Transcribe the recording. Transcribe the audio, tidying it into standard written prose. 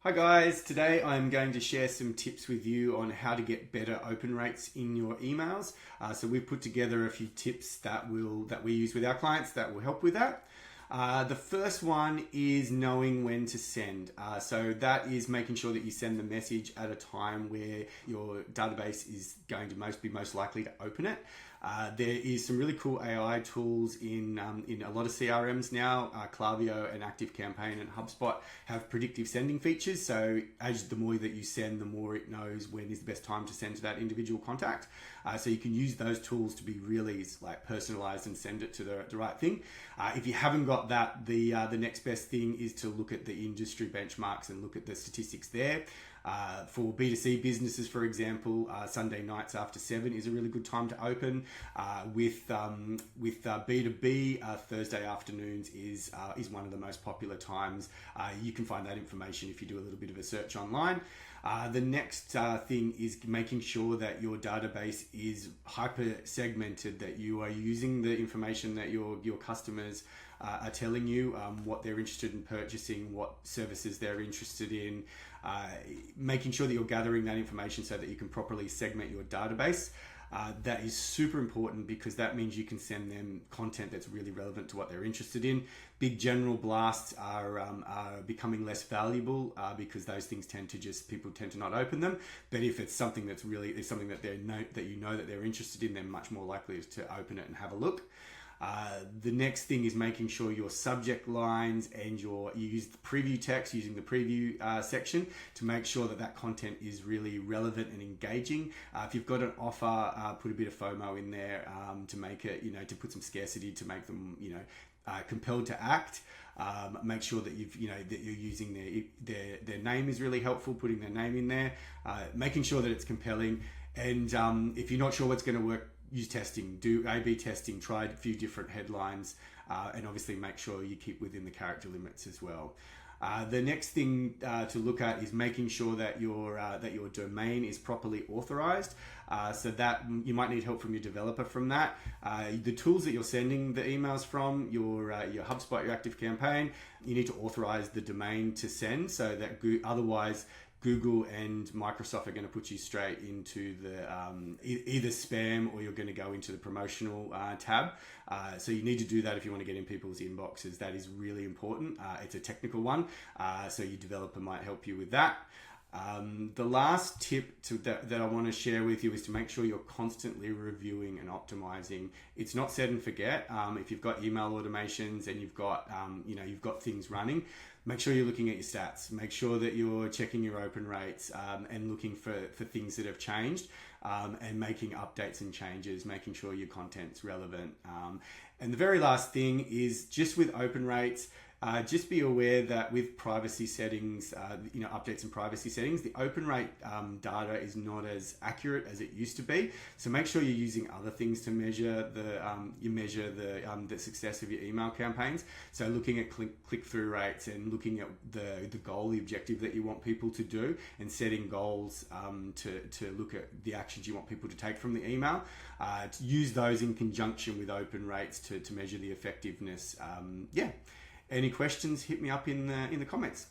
Hi guys, today I'm going to share some tips with you on how to get better open rates in your emails. So we've put together a few tips that we use with our clients that will help with that. The first one is knowing when to send. So that is making sure that you send the message at a time where your database is going to be most likely to open it. There is some really cool AI tools in a lot of CRMs now. Klaviyo and ActiveCampaign and HubSpot have predictive sending features. So as the more that you send, the more it knows when is the best time to send to that individual contact. So you can use those tools to be really personalized and send it to the right thing. If you haven't got that, the next best thing is to look at the industry benchmarks and look at the statistics there. For B2C businesses, for example, Sunday nights after 7 is a really good time to open. With B2B, Thursday afternoons is one of the most popular times. You can find that information if you do a little bit of a search online. The next thing is making sure that your database is hyper segmented, that you are using the information that your customers are telling you, what they're interested in purchasing, what services they're interested in, making sure that you're gathering that information so that you can properly segment your database. That is super important because that means you can send them content that's really relevant to what they're interested in. Big general blasts are becoming less valuable because those things people tend to not open them. But if it's something that's something that you know that they're interested in, they're much more likely to open it and have a look. The next thing is making sure your subject lines and you use the preview text using the preview section to make sure that content is really relevant and engaging. If you've got an offer, put a bit of FOMO in there to make it, to put some scarcity to make them, compelled to act. Make sure that that you're using their name is really helpful. Putting their name in there, making sure that it's compelling. And if you're not sure what's going to work, use testing, do A/B testing, try a few different headlines, and obviously make sure you keep within the character limits as well. The next thing to look at is making sure that your domain is properly authorized. So that you might need help from your developer from that. The tools that you're sending the emails from, your HubSpot, your ActiveCampaign, you need to authorize the domain to send, so that otherwise Google and Microsoft are going to put you straight into the either spam, or you're going to go into the promotional tab. So you need to do that if you want to get in people's inboxes. That is really important. It's a technical one, so your developer might help you with that. The last tip that I want to share with you is to make sure you're constantly reviewing and optimizing. It's not set and forget. If you've got email automations and you've got things running, make sure you're looking at your stats. Make sure that you're checking your open rates and looking for things that have changed, and making updates and changes, making sure your content's relevant. And the very last thing is, just with open rates, just be aware that with privacy settings, updates and privacy settings, the open rate data is not as accurate as it used to be. So make sure you're using other things to measure the success of your email campaigns. So looking at click-through rates and looking at the goal, the objective that you want people to do, and setting goals to look at the actions you want people to take from the email. To use those in conjunction with open rates to measure the effectiveness. Any questions, hit me up in the comments.